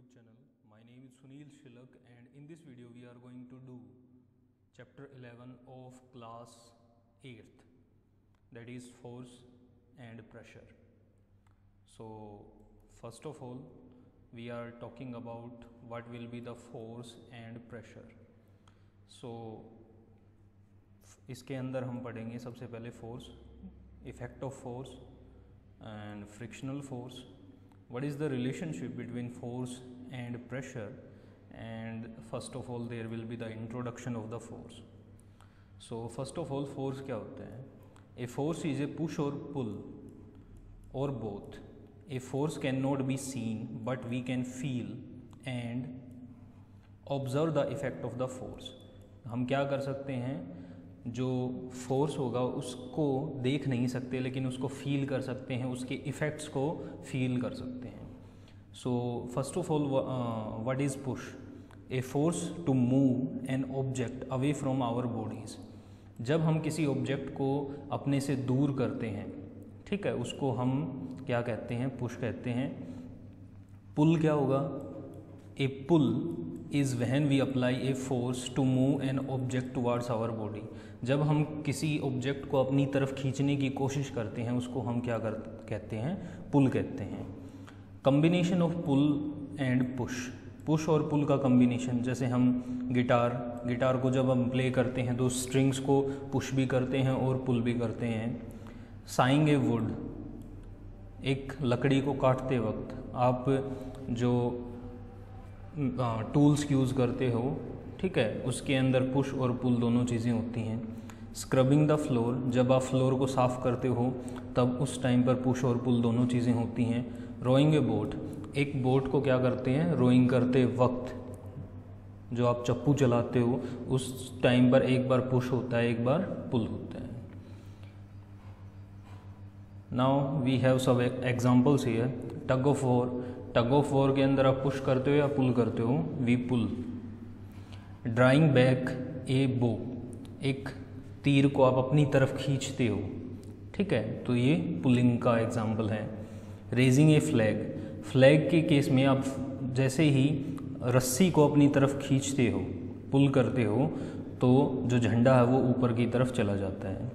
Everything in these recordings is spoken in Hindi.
YouTube channel. My name is Sunil Shilak, and in this video we are going to do chapter 11 of class 8th, that is force and pressure. So first of all we are talking about what will be the force and pressure. So इसके अंदर हम पढ़ेंगे सबसे पहले force, effect of force and frictional force. What is the relationship between force and pressure? And first of all there will be the introduction of the force. So first of all force क्या होता है? A force is a push or pull or both. A force cannot be seen but we can feel and observe the effect of the force. हम क्या कर सकते हैं, जो फोर्स होगा उसको देख नहीं सकते लेकिन उसको फील कर सकते हैं, उसके इफ़ेक्ट्स को फील कर सकते हैं. So first of all what is push? A force to move an object away from our bodies. जब हम किसी ऑब्जेक्ट को अपने से दूर करते हैं, ठीक है, उसको हम क्या कहते हैं? पुश कहते हैं. पुल क्या होगा? A pull is when we apply a force to move an object towards our body. जब हम किसी ऑब्जेक्ट को अपनी तरफ खींचने की कोशिश करते हैं उसको हम क्या कहते हैं? पुल कहते हैं. Combination of pull and push. Push और पुल का कम्बिनेशन, जैसे हम गिटार को जब हम प्ले करते हैं तो स्ट्रिंग्स को पुश भी करते हैं और पुल भी करते हैं. साइंग ए वुड, एक लकड़ी को काटते वक्त आप जो टूल्स यूज़ करते हो, ठीक है, उसके अंदर पुश और पुल दोनों चीज़ें होती हैं. स्क्रबिंग द फ्लोर, जब आप फ्लोर को साफ़ करते हो तब उस टाइम पर पुश और पुल दोनों चीज़ें होती हैं. रोइंग ए बोट, एक बोट को क्या करते हैं? रोइंग करते वक्त जो आप चप्पू चलाते हो उस टाइम पर एक बार पुश होता है, एक बार पुल होता है. Now we have some examples here. Tug of war, tug of war के अंदर आप पुश करते हो या पुल करते हो? We pull. Drawing back a bow, एक तीर को आप अपनी तरफ खींचते हो, ठीक है, तो ये पुलिंग का एग्जाम्पल है. रेजिंग ए फ्लैग, फ्लैग के केस में आप जैसे ही रस्सी को अपनी तरफ खींचते हो, पुल करते हो, तो जो झंडा है वो ऊपर की तरफ चला जाता है.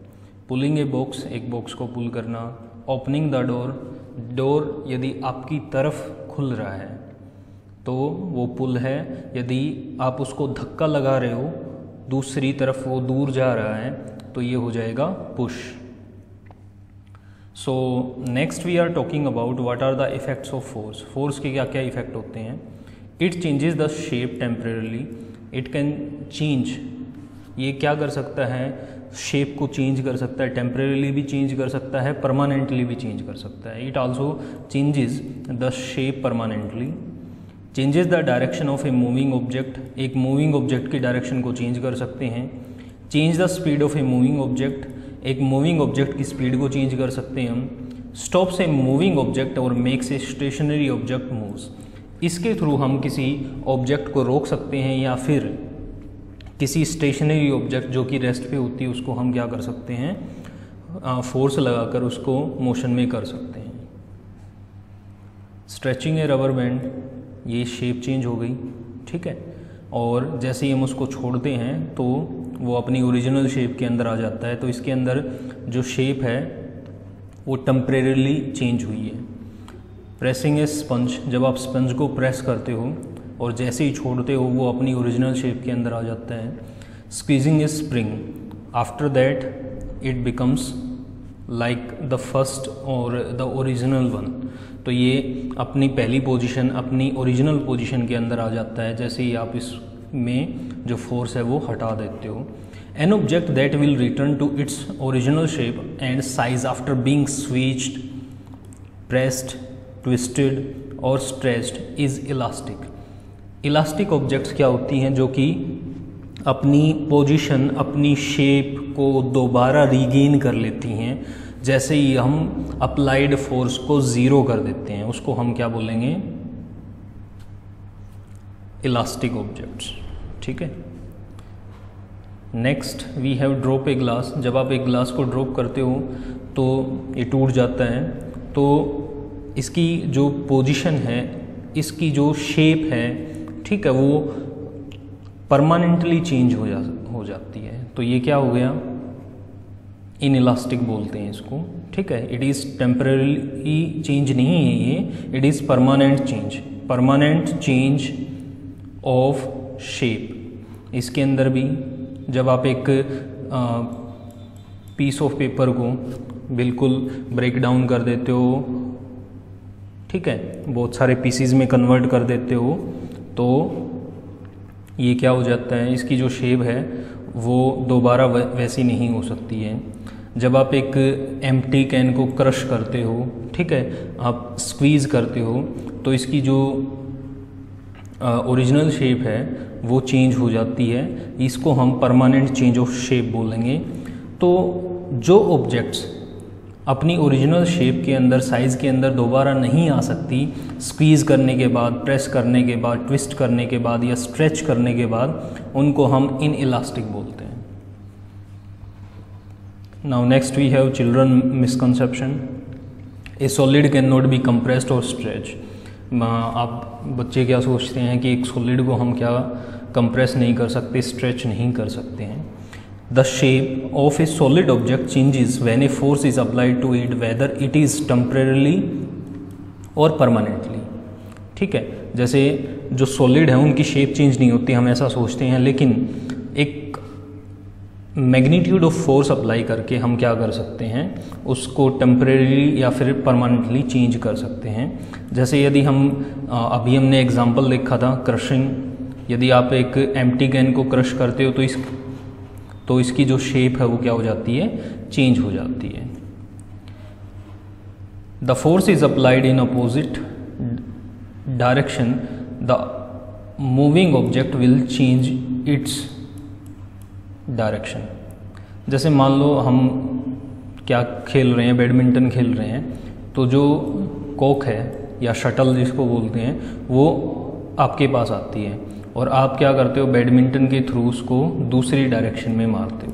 पुलिंग ए बॉक्स, एक बॉक्स को पुल करना. ओपनिंग द डोर, डोर यदि आपकी तरफ खुल रहा है तो वो पुल है. यदि आप उसको धक्का लगा रहे हो, दूसरी तरफ वो दूर जा रहा है, तो ये हो जाएगा push. So next we are talking about what are the effects of force. Force के क्या क्या इफेक्ट होते हैं? It changes the shape temporarily. It can change, ये क्या कर सकता है? शेप को चेंज कर सकता है, टेम्परेरली भी चेंज कर सकता है, परमानेंटली भी चेंज कर सकता है. It also changes the shape permanently. Changes the direction of A moving object, एक मूविंग ऑब्जेक्ट की डायरेक्शन को चेंज कर सकते हैं. Change the speed of A moving object, एक मूविंग ऑब्जेक्ट की स्पीड को चेंज कर सकते हैं हम. स्टॉप्स ए मूविंग ऑब्जेक्ट और makes a stationary object moves, इसके थ्रू हम किसी ऑब्जेक्ट को रोक सकते हैं या फिर किसी स्टेशनरी ऑब्जेक्ट जो कि रेस्ट पे होती है उसको हम क्या कर सकते हैं? फोर्स लगाकर उसको मोशन में कर सकते हैं. स्ट्रेचिंग ए रबर बैंड, ये शेप चेंज हो गई, ठीक है, और जैसे ही हम उसको छोड़ते हैं तो वो अपनी ओरिजिनल शेप के अंदर आ जाता है. तो इसके अंदर जो शेप है वो टेम्परेरली चेंज हुई है. प्रेसिंग ए स्पंज, जब आप स्पंज को प्रेस करते हो और जैसे ही छोड़ते हो वो अपनी ओरिजिनल शेप के अंदर आ जाता है. Squeezing A spring, after that it becomes like the first और द ओरिजिनल वन. तो ये अपनी पहली पोजीशन, अपनी ओरिजिनल पोजीशन के अंदर आ जाता है जैसे ही आप इसमें जो फोर्स है वो हटा देते हो. An object that will return to its original shape and size after being switched, pressed, twisted और stretched is elastic. Elastic objects क्या होती हैं? जो कि अपनी पोजीशन, अपनी शेप को दोबारा रीगेन कर लेती हैं जैसे ही हम अप्लाइड फोर्स को ज़ीरो कर देते हैं, उसको हम क्या बोलेंगे? इलास्टिक ऑब्जेक्ट्स, ठीक है. Next we have drop a glass. जब आप एक ग्लास को ड्रॉप करते हो तो ये टूट जाता है, तो इसकी जो पोजीशन है इसकी जो शेप है, ठीक है, वो परमानेंटली चेंज हो जाती है। तो ये क्या हो गया, इनइलास्टिक बोलते हैं इसको, ठीक है। इट इज़ टेम्पररी चेंज नहीं है ये, it is permanent change of shape. इसके अंदर भी जब आप एक पीस ऑफ पेपर को बिल्कुल ब्रेक डाउन कर देते हो, ठीक है, बहुत सारे पीसीज में कन्वर्ट कर देते हो, तो ये क्या हो जाता है, इसकी जो शेप है वो दोबारा वैसी नहीं हो सकती है। जब आप एक एम्प्टी कैन को क्रश करते हो, ठीक है, आप स्क्वीज़ करते हो, तो इसकी जो ओरिजिनल शेप है वो चेंज हो जाती है। इसको हम परमानेंट चेंज ऑफ शेप बोलेंगे। तो जो ऑब्जेक्ट्स अपनी ओरिजिनल शेप के अंदर, साइज़ के अंदर दोबारा नहीं आ सकती, स्क्वीज़ करने के बाद, प्रेस करने के बाद, ट्विस्ट करने के बाद या स्ट्रेच करने के बाद, उनको हम इनइलास्टिक बोलते हैं। Now next we have children misconception. A solid can not be compressed और स्ट्रेच। आप बच्चे क्या सोचते हैं कि एक सॉलिड को हम क्या कंप्रेस नहीं कर सकते, स्ट्रेच नहीं कर सकते हैं। The shape of a solid object changes when a force is applied to it, whether it is temporarily or permanently, ठीक है। जैसे जो सॉलिड है उनकी शेप चेंज नहीं होती, हम ऐसा सोचते हैं, लेकिन एक मैग्नीट्यूड ऑफ फोर्स अप्लाई करके हम क्या कर सकते हैं, उसको टेम्परेरी या फिर परमानेंटली चेंज कर सकते हैं। जैसे यदि हम अभी हमने एग्जांपल देखा था क्रशिंग। यदि आप एक एम्प्टी कैन को क्रश करते हो तो इसकी जो शेप है वो क्या हो जाती है, चेंज हो जाती है। The force is applied in opposite direction, the moving object will change its direction. जैसे मान लो हम क्या खेल रहे हैं, बैडमिंटन खेल रहे हैं, तो जो कॉक है या शटल जिसको बोलते हैं वो आपके पास आती है और आप क्या करते हो, बैडमिंटन के थ्रू उसको दूसरी डायरेक्शन में मारते हो।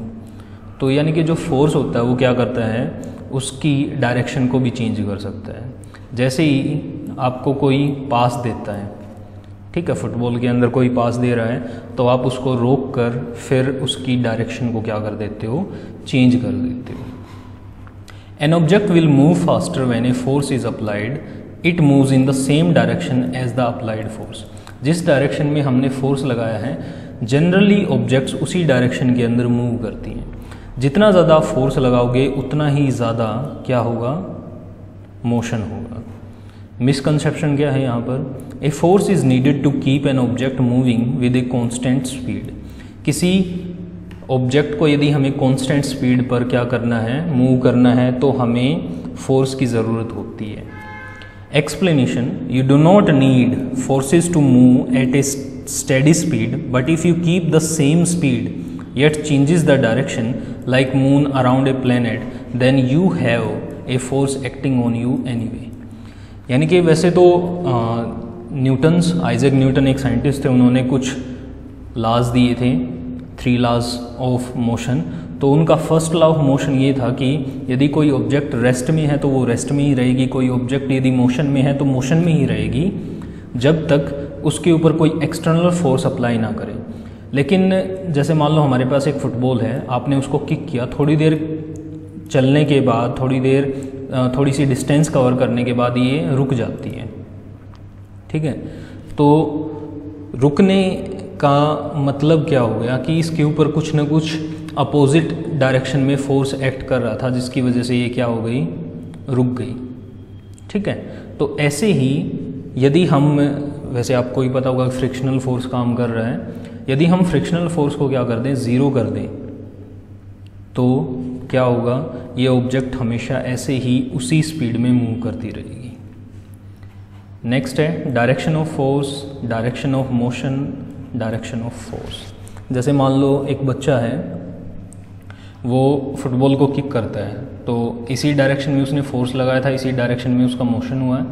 तो यानी कि जो फोर्स होता है वो क्या करता है, उसकी डायरेक्शन को भी चेंज कर सकता है। जैसे ही आपको कोई पास देता है, ठीक है, फुटबॉल के अंदर कोई पास दे रहा है, तो आप उसको रोक कर फिर उसकी डायरेक्शन को क्या कर देते हो, चेंज कर देते हो। An object will move faster when a force is applied, it moves in the same direction as the applied force. जिस डायरेक्शन में हमने फोर्स लगाया है, जनरली ऑब्जेक्ट्स उसी डायरेक्शन के अंदर मूव करती हैं। जितना ज़्यादा फोर्स लगाओगे उतना ही ज़्यादा क्या होगा, मोशन होगा। मिसकंसेप्शन क्या है यहाँ पर, a force is needed to keep an object moving with a constant speed. किसी ऑब्जेक्ट को यदि हमें कॉन्स्टेंट स्पीड पर क्या करना है, मूव करना है, तो हमें फोर्स की ज़रूरत होती है। Explanation: you do not need forces to move at a steady speed, but if you keep the same speed yet changes the direction, like moon around a planet, then you have a force acting on you anyway. यानी कि वैसे तो आइजैक न्यूटन एक साइंटिस्ट थे, उन्होंने कुछ लॉज दिए थे, 3 लॉज ऑफ मोशन। तो उनका फर्स्ट लॉ ऑफ मोशन ये था कि यदि कोई ऑब्जेक्ट रेस्ट में है तो वो रेस्ट में ही रहेगी, कोई ऑब्जेक्ट यदि मोशन में है तो मोशन में ही रहेगी, जब तक उसके ऊपर कोई एक्सटर्नल फोर्स अप्लाई ना करे। लेकिन जैसे मान लो हमारे पास एक फुटबॉल है, आपने उसको किक किया, थोड़ी देर चलने के बाद, थोड़ी सी डिस्टेंस कवर करने के बाद ये रुक जाती है, ठीक है। तो रुकने का मतलब क्या हो गया कि इसके ऊपर कुछ ना कुछ अपोजिट डायरेक्शन में फोर्स एक्ट कर रहा था, जिसकी वजह से ये क्या हो गई, रुक गई, ठीक है। तो ऐसे ही यदि हम, वैसे आपको ही पता होगा फ्रिक्शनल फोर्स काम कर रहा है, यदि हम फ्रिक्शनल फोर्स को क्या कर दें, ज़ीरो कर दें, तो क्या होगा, ये ऑब्जेक्ट हमेशा ऐसे ही उसी स्पीड में मूव करती रहेगी। नेक्स्ट है direction of force, direction of motion, direction of force. जैसे मान लो एक बच्चा है, वो फुटबॉल को किक करता है, तो इसी डायरेक्शन में उसने फोर्स लगाया था, इसी डायरेक्शन में उसका मोशन हुआ है,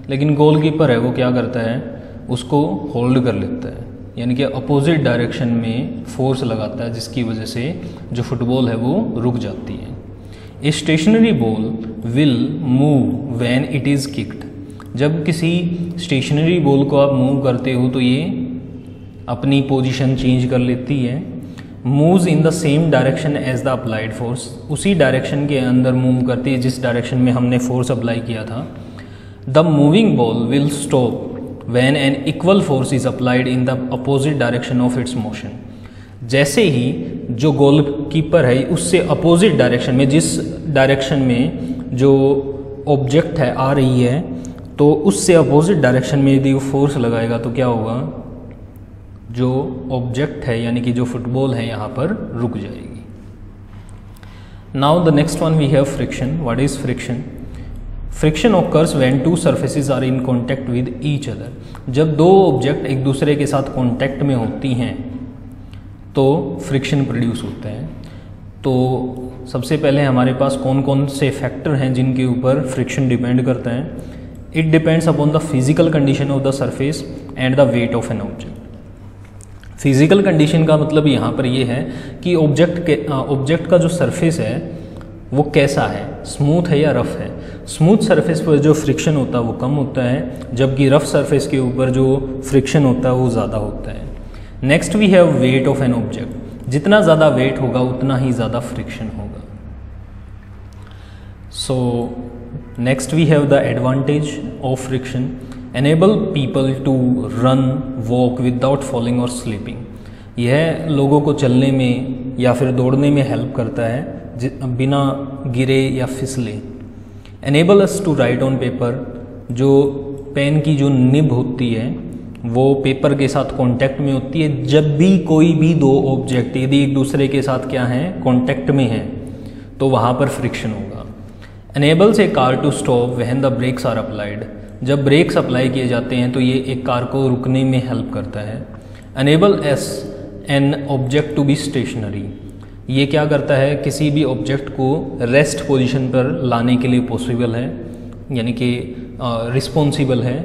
लेकिन गोलकीपर है वो क्या करता है, उसको होल्ड कर लेता है, यानी कि अपोजिट डायरेक्शन में फोर्स लगाता है, जिसकी वजह से जो फुटबॉल है वो रुक जाती है। A stationary ball will move when it is kicked, जब किसी स्टेशनरी बॉल को आप मूव करते हो तो ये अपनी पोजीशन चेंज कर लेती है, moves in the same direction as the applied force, उसी डायरेक्शन के अंदर मूव करती है जिस डायरेक्शन में हमने फोर्स अप्लाई किया था। The moving ball will stop when an equal force is applied in the opposite direction of its motion. जैसे ही जो गोल कीपर है उससे अपोजिट डायरेक्शन में, जिस डायरेक्शन में जो ऑब्जेक्ट है आ रही है, तो उससे अपोजिट डायरेक्शन में यदि वो फोर्स लगाएगा तो क्या होगा, जो ऑब्जेक्ट है यानी कि जो फुटबॉल है यहाँ पर रुक जाएगी। Now the next one we have friction. What is friction? Friction occurs when two surfaces are in contact with each other. जब दो ऑब्जेक्ट एक दूसरे के साथ कॉन्टैक्ट में होती हैं तो फ्रिक्शन प्रोड्यूस होता है। तो सबसे पहले हमारे पास कौन कौन से फैक्टर हैं जिनके ऊपर फ्रिक्शन डिपेंड करता है? It depends upon the physical condition of the surface and the wait of an object. Physical condition का मतलब यहाँ पर ये है कि ऑब्जेक्ट का जो सरफेस है वो कैसा है, स्मूथ है या रफ है। स्मूथ सरफेस पर जो फ्रिक्शन होता है वो कम होता है, जबकि रफ सरफेस के ऊपर जो फ्रिक्शन होता है वो ज़्यादा होता है। Next we have weight of an object. जितना ज़्यादा वेट होगा उतना ही ज़्यादा फ्रिक्शन होगा। So next we have the advantage of friction. Enable people to run walk without falling और स्लीपिंग। यह लोगों को चलने में या फिर दौड़ने में हेल्प करता है बिना गिरे या फिसले। Enable us to write on paper. जो पेन की जो निब होती है वो पेपर के साथ कांटेक्ट में होती है। जब भी कोई भी दो ऑब्जेक्ट यदि एक दूसरे के साथ क्या है, कांटेक्ट में है, तो वहाँ पर फ्रिक्शन होगा। Enables a car to stop when the brakes are applied. जब ब्रेक्स अप्लाई किए जाते हैं तो ये एक कार को रुकने में हेल्प करता है। Enables an object to be stationary. ये क्या करता है, किसी भी ऑब्जेक्ट को रेस्ट पोजीशन पर लाने के लिए पॉसिबल है, यानी कि रिस्पॉन्सिबल है,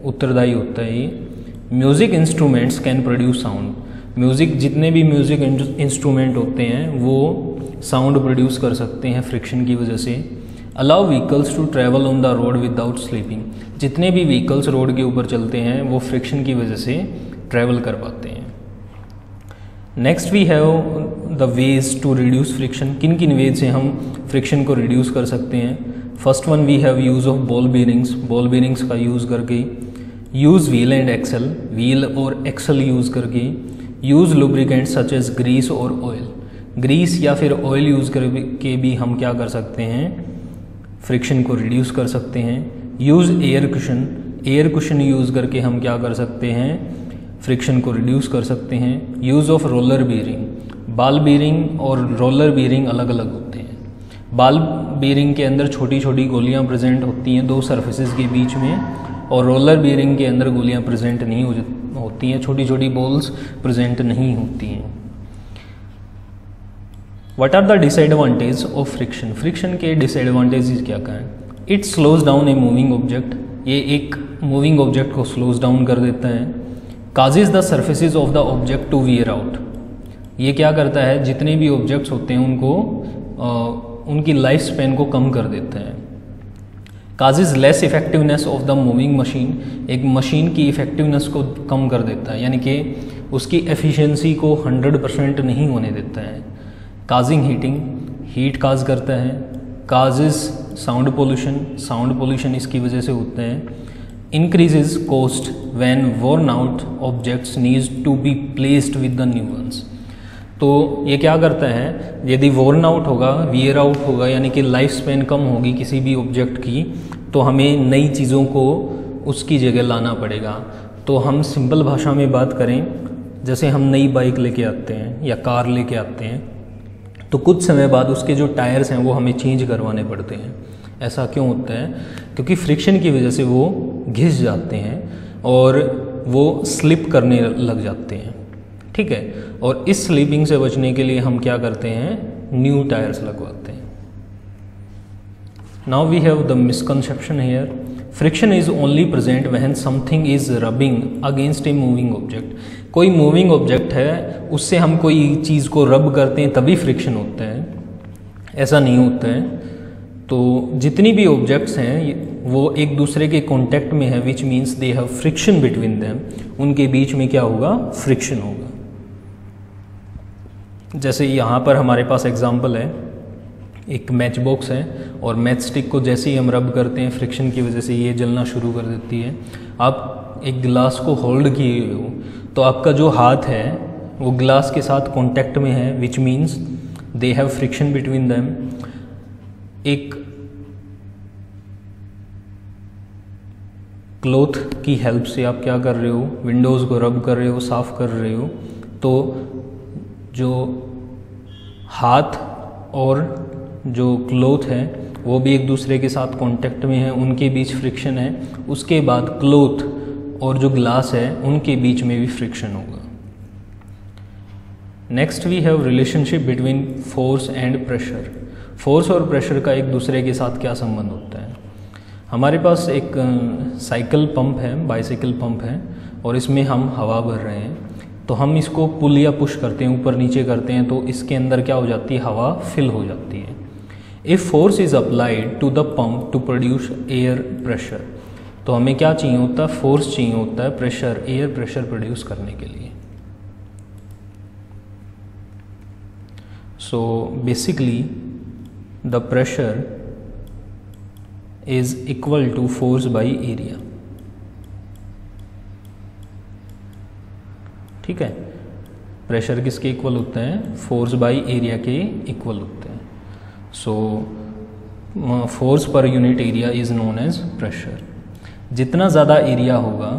उत्तरदायी होता है ये। Music instruments can produce sound. Music जितने भी म्यूज़िक इंस्ट्रूमेंट होते हैं वो साउंड प्रोड्यूस कर सकते हैं फ्रिक्शन की वजह से। Allow vehicles to travel on the road without sleeping. जितने भी व्हीकल्स रोड के ऊपर चलते हैं वो फ्रिक्शन की वजह से ट्रैवल कर पाते हैं। Next we have the ways to reduce friction. किन किन वेज से हम फ्रिक्शन को रिड्यूस कर सकते हैं? First one we have use of ball bearings. Ball bearings का यूज़ करके। Use wheel and axle. Wheel और एक्सल यूज़ करके। Use lubricant such as grease और ऑयल। ग्रीस या फिर ऑयल यूज़ करके भी हम क्या कर सकते हैं, फ्रिक्शन को रिड्यूस कर सकते हैं। Use air cushion. Air cushion use करके हम क्या कर सकते हैं, फ्रिक्शन को रिड्यूस कर सकते हैं। Use of roller bearing. बाल बीयरिंग और रोलर बीयरिंग अलग अलग होते हैं। बाल बीयरिंग के अंदर छोटी छोटी गोलियां प्रेजेंट होती हैं दो सरफेसेस के बीच में, और रोलर बीयरिंग के अंदर गोलियां प्रेजेंट नहीं होती हैं, छोटी छोटी बॉल्स प्रेजेंट नहीं होती हैं। What are the disadvantage of friction? Friction के डिसएडवांटेजेस क्या क्या हैं? It slows down a moving object. ये एक मूविंग ऑब्जेक्ट को स्लोज डाउन कर देता है। Causes the surfaces of the object to wear out. ये क्या करता है, जितने भी ऑब्जेक्ट्स होते हैं उनको उनकी लाइफ स्पेन को कम कर देता है। Causes less effectiveness of the moving machine. एक मशीन की इफेक्टिवनेस को कम कर देता है, यानी कि उसकी एफिशिएंसी को 100% नहीं होने देता है। Causing heating. हीट काज करता है। Causes sound pollution. Sound pollution इसकी वजह से होते हैं। increases cost when worn out objects needs to be placed with the new ones। तो ये क्या करता है, यदि worn out होगा, wear out होगा, यानी कि लाइफ स्पेन कम होगी किसी भी ऑब्जेक्ट की, तो हमें नई चीज़ों को उसकी जगह लाना पड़ेगा। तो हम सिंपल भाषा में बात करें, जैसे हम नई बाइक लेके आते हैं या कार लेके आते हैं, तो कुछ समय बाद उसके जो टायर्स हैं वो हमें चेंज करवाने पड़ते हैं। ऐसा क्यों होता है? क्योंकि फ्रिक्शन की वजह से वो घिस जाते हैं और वो स्लिप करने लग जाते हैं, ठीक है। और इस स्लिपिंग से बचने के लिए हम क्या करते हैं, न्यू टायर्स लगवाते हैं। Now we have the misconception here. Friction is only present when something is rubbing against a moving object. कोई मूविंग ऑब्जेक्ट है, उससे हम कोई चीज़ को रब करते हैं तभी फ्रिक्शन होता है, ऐसा नहीं होता है। तो जितनी भी ऑब्जेक्ट्स हैं वो एक दूसरे के कांटेक्ट में है, which means they have friction between them, उनके बीच में क्या होगा, फ्रिक्शन होगा। जैसे यहाँ पर हमारे पास एग्जांपल है, एक मैच बॉक्स है और मैच स्टिक को जैसे ही हम रब करते हैं फ्रिक्शन की वजह से ये जलना शुरू कर देती है। आप एक गिलास को होल्ड किए हो तो आपका जो हाथ है वो गिलास के साथ कांटेक्ट में है, which means they have friction between them. एक क्लॉथ की हेल्प से आप क्या कर रहे हो, विंडोज़ को रब कर रहे हो, साफ़ कर रहे हो, तो जो हाथ और जो क्लॉथ है वो भी एक दूसरे के साथ कांटेक्ट में है, उनके बीच फ्रिक्शन है। उसके बाद क्लॉथ और जो ग्लास है उनके बीच में भी फ्रिक्शन होगा। Next we have relationship between force and pressure. Force और प्रेशर का एक दूसरे के साथ क्या संबंध होता है। हमारे पास एक साइकिल पंप है, बाइसाइकिल पंप है, और इसमें हम हवा भर रहे हैं। तो हम इसको पुल या पुश करते हैं, ऊपर नीचे करते हैं, तो इसके अंदर क्या हो जाती है, हवा फिल हो जाती है। If force is applied to the pump to produce air pressure, तो हमें क्या चाहिए होता है, फोर्स चाहिए होता है प्रेशर, एयर प्रेशर प्रोड्यूस करने के लिए। So basically the pressure is equal to force by area. ठीक है, प्रेशर किसके इक्वल होते हैं, फोर्स बाई एरिया के इक्वल होते हैं। So force per unit area is known as pressure. जितना ज़्यादा एरिया होगा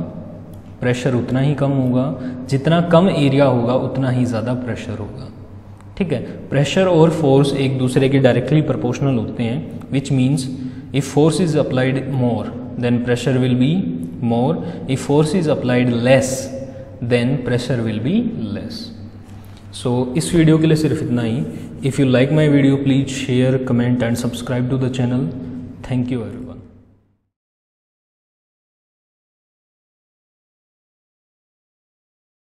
प्रेशर उतना ही कम होगा, जितना कम एरिया होगा उतना ही ज़्यादा प्रेशर होगा। ठीक है, प्रेशर और फोर्स एक दूसरे के डायरेक्टली प्रोपोर्शनल होते हैं, which means if force is applied more then pressure will be more, if force is applied less then pressure will be less. So इस वीडियो के लिए सिर्फ इतना ही। If you like my video please share, comment and subscribe to the channel. Thank you everyone.